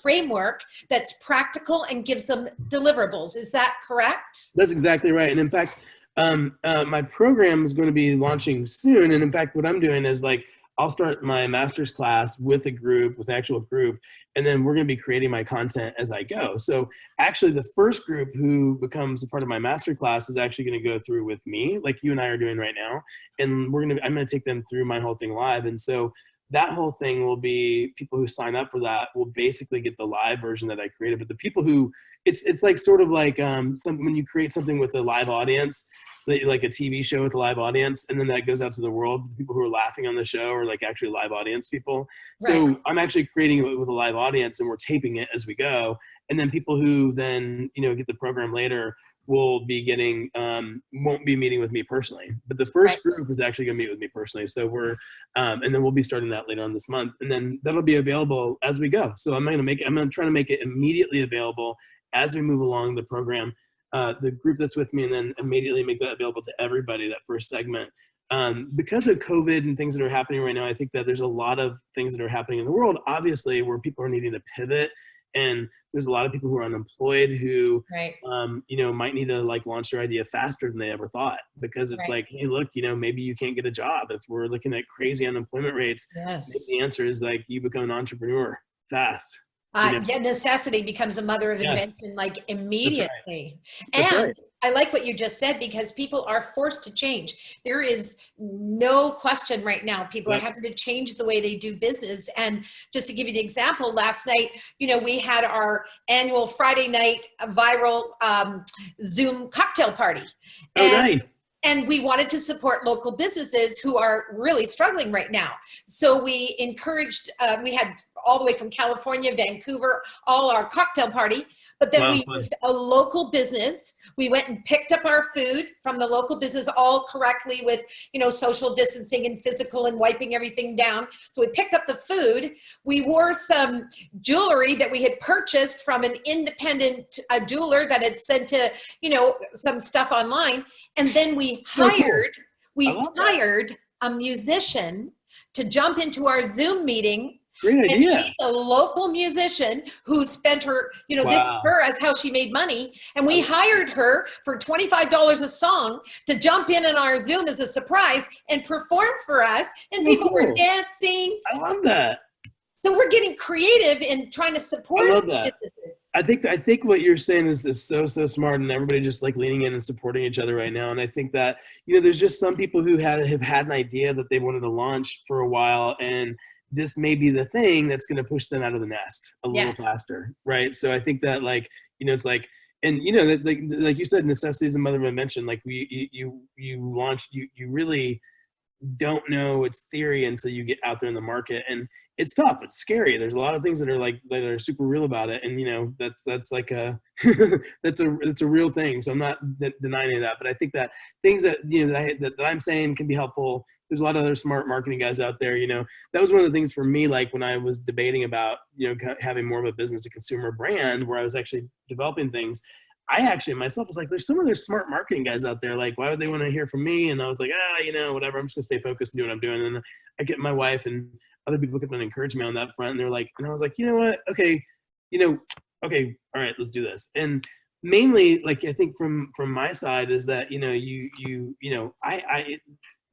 framework that's practical and gives them deliverables. Is that correct? That's exactly right. And in fact, my program is going to be launching soon. And in fact, what I'm doing is like, I'll start my master's class with an actual group, and then we're going to be creating my content as I go. So actually the first group who becomes a part of my master class is actually going to go through with me, like you and I are doing right now. And I'm going to take them through my whole thing live. And so that whole thing will be, people who sign up for that will basically get the live version that I created. But the people who, it's like sort of like when you create something with a live audience, like a TV show with a live audience, and then that goes out to the world. People who are laughing on the show are like actually live audience people. So I'm actually creating it with a live audience, and we're taping it as we go. And then people who then, get the program later will be getting, won't be meeting with me personally. But the first group is actually going to meet with me personally. So we're, and then we'll be starting that later on this month. And then that'll be available as we go. So I'm going to try to make it immediately available as we move along the program, the group that's with me, and then immediately make that available to everybody, that first segment. Because of COVID and things that are happening right now, I think that there's a lot of things that are happening in the world, obviously, where people are needing to pivot. And there's a lot of people who are unemployed who, might need to like launch their idea faster than they ever thought, because it's like, hey, look, maybe you can't get a job. If we're looking at crazy unemployment rates, the answer is like you become an entrepreneur fast. Necessity becomes the mother of invention, like immediately. And I like what you just said, because people are forced to change. There is no question right now. People are having to change the way they do business. And just to give you an example, last night, we had our annual Friday night viral Zoom cocktail party. Nice. And we wanted to support local businesses who are really struggling right now. So we encouraged, we had all the way from California, Vancouver, all our cocktail party. But then we used a local business. We went and picked up our food from the local business, all correctly with, social distancing and physical and wiping everything down. So we picked up the food. We wore some jewelry that we had purchased from an independent jeweler that had sent to, some stuff online. And then we hired a musician to jump into our Zoom meeting. Great idea. And she's a local musician who spent her, this her as how she made money. And we hired her for $25 a song to jump in our Zoom as a surprise and perform for us. And people were dancing. I love that. So we're getting creative in trying to support. I love that. Businesses. I think what you're saying is so smart, and everybody just like leaning in and supporting each other right now. And I think that, there's just some people who have had an idea that they wanted to launch for a while, and this may be the thing that's going to push them out of the nest a little faster. Right. So I think that it's like, and like you said, necessity is the mother of invention. Like you really don't know its theory until you get out there in the market, and it's tough. It's scary. There's a lot of things that are super real about it. And that's like that's a real thing. So I'm not denying any of that, but I think that things that, that I'm saying can be helpful. There's a lot of other smart marketing guys out there. That was one of the things for me, like when I was debating about, having more of a business to consumer brand where I was actually developing things. I actually myself was like, there's some other smart marketing guys out there. Like, why would they want to hear from me? And I was like, whatever, I'm just gonna stay focused and do what I'm doing. And I get my wife and other people kept on encouraging me on that front. And they're like, and I was like, you know what? Okay. Okay. All right, let's do this. And mainly, like, I think from my side is that,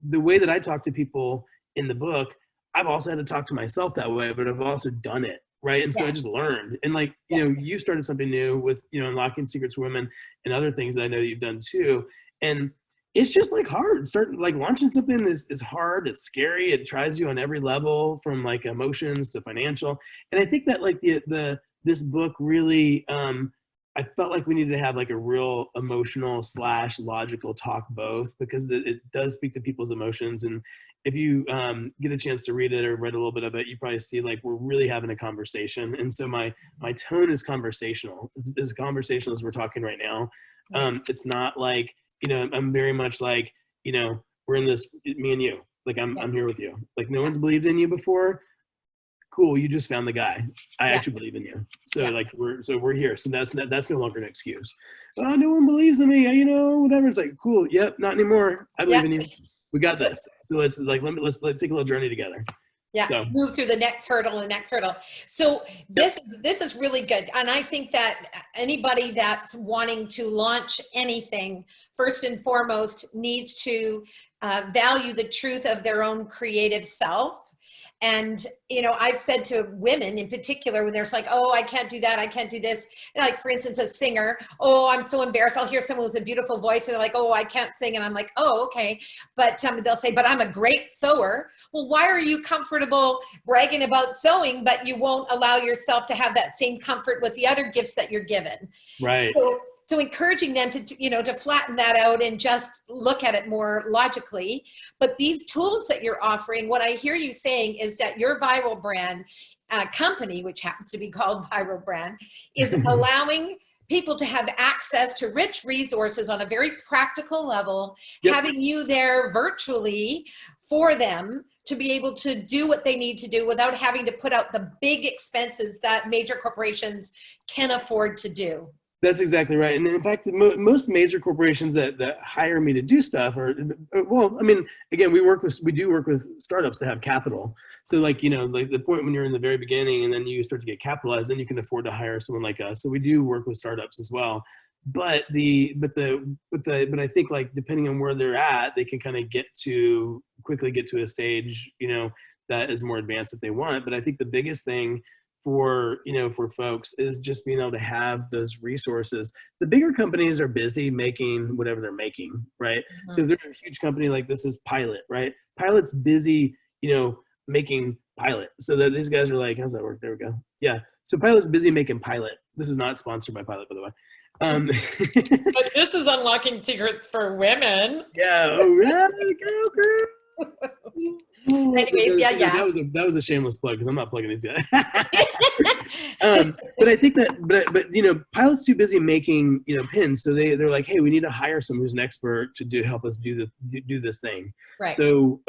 the way that I talk to people in the book, I've also had to talk to myself that way, but I've also done it. Right. And so I just learned. And like, you started something new with, Unlocking Secrets for Women and other things that I know you've done too. And it's just like hard. Launching something is hard. It's scary. It tries you on every level, from like emotions to financial. And I think that like this book really, I felt like we needed to have like a real emotional / logical talk both, because it does speak to people's emotions. And if you get a chance to read it or read a little bit of it, you probably see like we're really having a conversation. And so my tone is conversational. As conversational as we're talking right now. It's not like, I'm very much like, we're in this, me and you, like I'm here with you. Like no one's believed in you before. Cool, you just found the guy. I actually believe in you. So like we're here. So that's no longer an excuse. Oh, no one believes in me. Whatever. It's like, cool. Yep, not anymore. I believe in you. We got this. So let's take a little journey together. Yeah, so move through the next hurdle and the next hurdle. So this is really good. And I think that anybody that's wanting to launch anything, first and foremost, needs to value the truth of their own creative self. And, I've said to women in particular, when there's like, oh, I can't do that, I can't do this. Like, for instance, a singer, oh, I'm so embarrassed. I'll hear someone with a beautiful voice and they're like, oh, I can't sing. And I'm like, oh, okay. But they'll say, but I'm a great sewer. Well, why are you comfortable bragging about sewing, but you won't allow yourself to have that same comfort with the other gifts that you're given? Right. So encouraging them to, you know, to flatten that out and just look at it more logically. But these tools that you're offering, what I hear you saying is that your viral brand company, which happens to be called Viral Brand, is allowing people to have access to rich resources on a very practical level, Yep. having you there virtually for them to be able to do what they need to do without having to put out the big expenses that major corporations can afford to do. That's exactly right. And in fact, most major corporations that hire me to do stuff are, well, I mean, again, we do work with startups that have capital. So like, you know, like the point when you're in the very beginning and then you start to get capitalized, then you can afford to hire someone like us. So we do work with startups as well. But I think like depending on where they're at, they can kind of quickly get to a stage, you know, that is more advanced if they want. But I think the biggest thing for folks is just being able to have those resources. The bigger companies are busy making whatever they're making, right? Mm-hmm. So if they're a huge company like this is Pilot, right? Pilot's busy, you know, making Pilot. So that these guys are like, how's that work? There we go. Yeah. So Pilot's busy making Pilot. This is not sponsored by Pilot, by the way. But this is unlocking secrets for women. Yeah. Oh, yeah. Girl. Anyways, yeah. That was a shameless plug because I'm not plugging these guys. But I think that, but you know, Pilot's too busy making, you know, pins, so they're like, hey, we need to hire someone who's an expert to help us do this thing. Right. So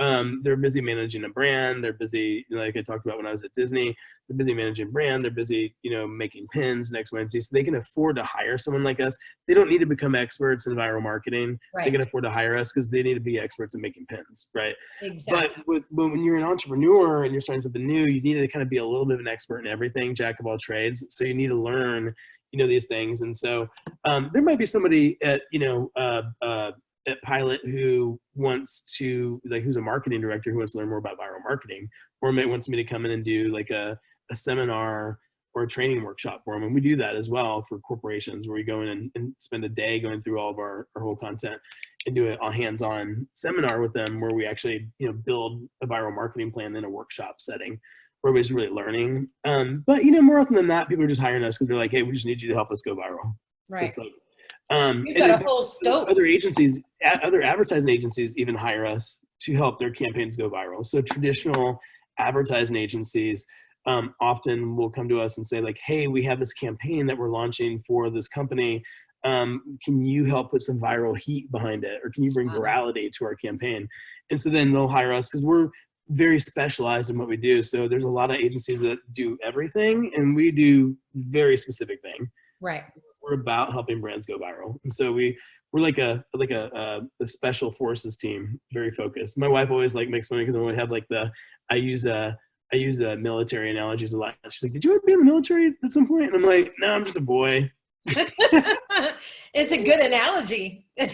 they're busy managing a brand. They're busy, like I talked about when I was at Disney. They're busy managing brand. They're busy, you know, making pins next Wednesday. So they can afford to hire someone like us. They don't need to become experts in viral marketing. Right. They can afford to hire us because they need to be experts in making pins, right? Exactly. But when you're an entrepreneur and you're starting something new, you need to kind of be a little bit of an expert in everything, jack of all trades. So you need to learn, you know, these things. And so there might be somebody at, you know, at Pilot who wants to, like, who's a marketing director who wants to learn more about viral marketing, or wants me to come in and do like a seminar or a training workshop for them. And we do that as well for corporations, where we go in and spend a day going through all of our whole content and do a hands-on seminar with them, where we actually, you know, build a viral marketing plan in a workshop setting where everybody's really learning. But, you know, more often than not, people are just hiring us because they're like, hey, we just need you to help us go viral. Right. It's like, you've got a whole scope. Other agencies, other advertising agencies even hire us to help their campaigns go viral. So traditional advertising agencies often will come to us and say like, hey, we have this campaign that we're launching for this company. Can you help put some viral heat behind it? Or can you bring virality to our campaign? And so then they'll hire us because we're very specialized in what we do. So there's a lot of agencies that do everything, and we do very specific thing. Right. We're about helping brands go viral. And so we're like a special forces team, very focused. My wife always like makes fun because we have like I use military analogies a lot. She's like, did you ever be in the military at some point? And I'm like, no, I'm just a boy. It's a good analogy. Yeah.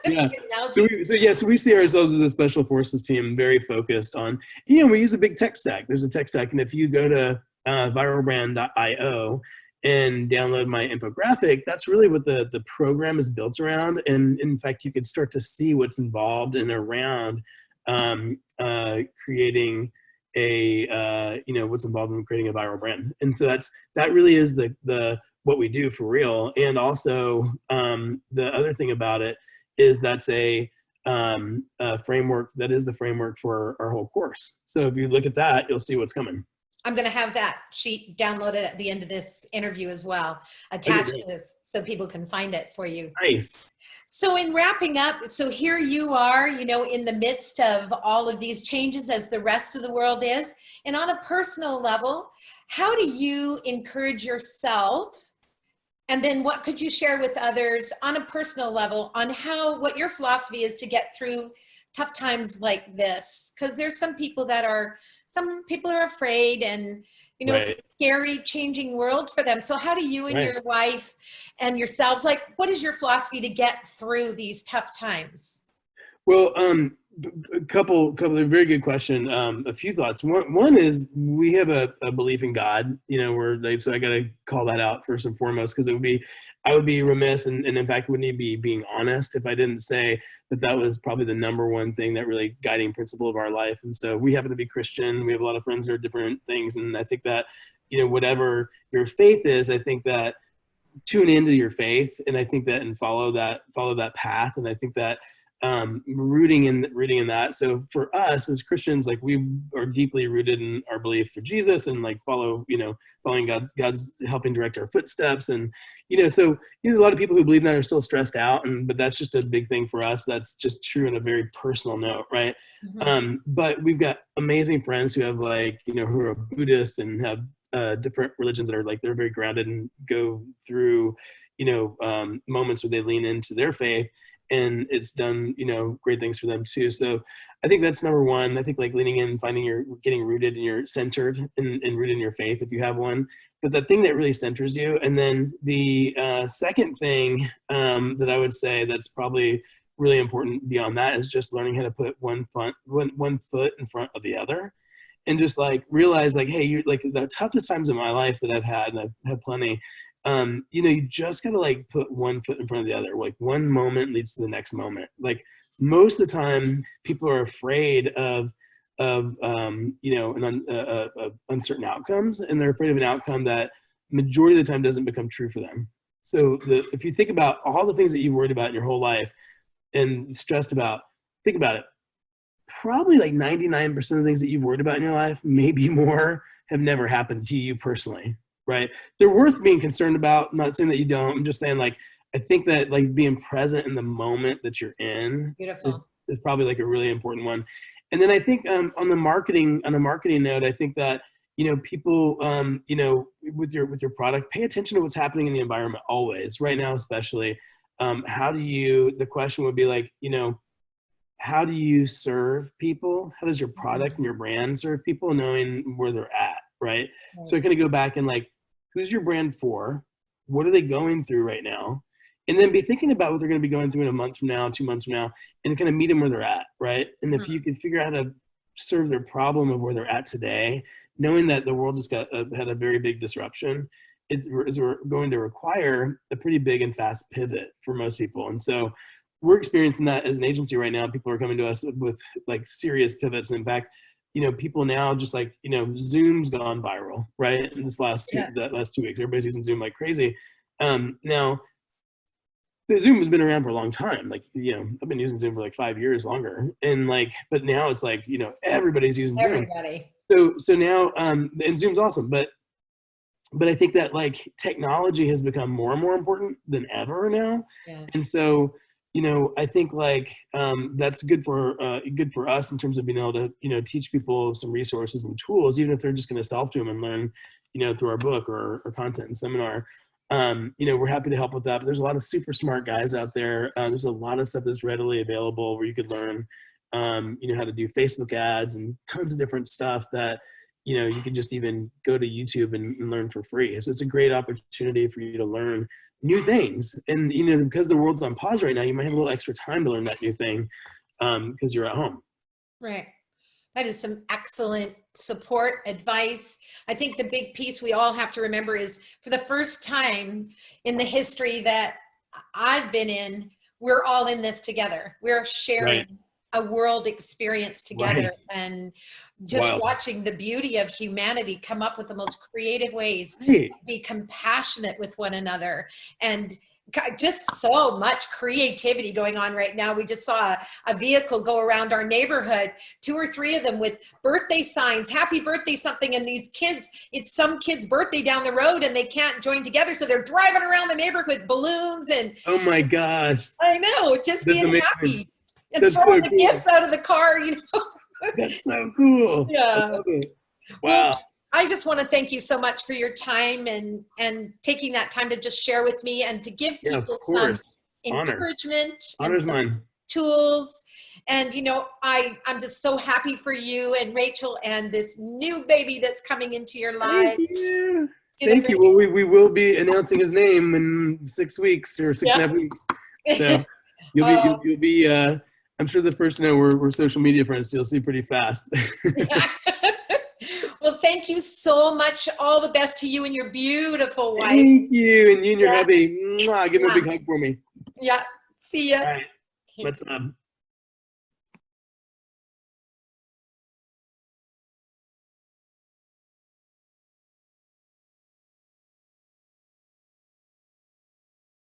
A good analogy. So we see ourselves as a special forces team, very focused on, you know, we use a big tech stack. There's a tech stack. And if you go to viralbrand.io and download my infographic, that's really what the program is built around. And in fact, you could start to see what's involved and around creating what's involved in creating a viral brand. And so that really is the what we do for real. And also the other thing about it is that's a framework, that is the framework for our whole course. So if you look at that, you'll see what's coming. I'm going to have that sheet downloaded at the end of this interview as well, attached to this, so people can find it for you. Nice. So in wrapping up, so here you are, you know, in the midst of all of these changes as the rest of the world is. And on a personal level, how do you encourage yourself? And then what could you share with others on a personal level on what your philosophy is to get through tough times like this? Because there's some people are afraid, and, you know, It's a scary changing world for them. So how do you and your wife and yourselves, like, what is your philosophy to get through these tough times? Well, a couple of very good question. A few thoughts. One is we have a belief in God, you know, so I got to call that out first and foremost, because I would be remiss and in fact wouldn't be being honest if I didn't say that was probably the number one thing, that really guiding principle of our life. And so we happen to be Christian. We have a lot of friends that are different things. And I think that, you know, whatever your faith is, I think that tune into your faith, and I think that, and follow that path. And I think that rooting in that. So for us as Christians, like, we are deeply rooted in our belief for Jesus, and like following God's helping direct our footsteps. And so there's a lot of people who believe that are still stressed out, but that's just a big thing for us. That's just true on a very personal note, right? Mm-hmm. But we've got amazing friends who have who are Buddhist and have different religions that are like, they're very grounded and go through moments where they lean into their faith, and it's done great things for them too. So I think that's number one. I think like leaning in, getting rooted, and you're centered and rooted in your faith if you have one, but the thing that really centers you. And then the second thing that I would say that's probably really important beyond that is just learning how to put one foot in front of the other. And just like realize, like, hey, you're like, the toughest times in my life that I've had, and I've had plenty, you just gotta like put one foot in front of the other. Like, one moment leads to the next moment. Like, most of the time people are afraid of uncertain outcomes, and they're afraid of an outcome that majority of the time doesn't become true for them. So if you think about all the things that you've worried about in your whole life and stressed about, think about it. Probably like 99% of the things that you've worried about in your life, maybe more, have never happened to you personally, right? They're worth being concerned about. I'm not saying that you don't. I'm just saying, like, I think that like being present in the moment that you're in is probably like a really important one. And then I think on the marketing note, I think that people with your product, pay attention to what's happening in the environment always. Right now, especially, the question would be like, how do you serve people? How does your product and your brand serve people, knowing where they're at, right? So you're going to go back and like, who's your brand for? What are they going through right now? And then be thinking about what they're going to be going through in a month from now, 2 months from now, and kind of meet them where they're at, right? And if you could figure out how to serve their problem of where they're at today, knowing that the world just had a very big disruption, is going to require a pretty big and fast pivot for most people. And so we're experiencing that as an agency right now. People are coming to us with like serious pivots. In fact, people now just like, Zoom's gone viral, right? In this last 2 weeks, everybody's using Zoom like crazy. Now, Zoom has been around for a long time. Like, I've been using Zoom for like 5 years longer. And like, but now it's like, everybody's using Zoom. So now, and Zoom's awesome. But I think that like technology has become more and more important than ever now. Yes. And so, I think like that's good for us in terms of being able to, teach people some resources and tools, even if they're just going to self to them and learn, through our book or content and seminar. We're happy to help with that. But there's a lot of super smart guys out there. There's a lot of stuff that's readily available where you could learn, how to do Facebook ads and tons of different stuff that, you can just even go to YouTube and learn for free. So it's a great opportunity for you to learn new things. And, because the world's on pause right now, you might have a little extra time to learn that new thing because you're at home. Right. That is some excellent support, advice. I think the big piece we all have to remember is, for the first time in the history that I've been in, we're all in this together. We're sharing a world experience together, and just watching the beauty of humanity come up with the most creative ways to be compassionate with one another. And just so much creativity going on right now. We just saw a vehicle go around our neighborhood, 2 or 3 of them with birthday signs, happy birthday something. And these kids, it's some kid's birthday down the road and they can't join together. So they're driving around the neighborhood, balloons and. Oh my gosh. I know, just being amazing. Happy. And That's throwing so the cool. gifts out of the car, That's so cool. Yeah. I love it. Wow. Well, I just want to thank you so much for your time and taking that time to just share with me and to give people some encouragement and some tools. And, I'm just so happy for you and Rachel and this new baby that's coming into your lives. Thank you. Thank you. Well, we will be announcing his name in 6 weeks or 6.5 weeks. So you'll be I'm sure the first to know we're social media friends, so you'll see pretty fast. Well, thank you so much. All the best to you and your beautiful wife. Thank you. And you and your hubby. Give him a big hug for me. Yeah. See ya. All right. Much love.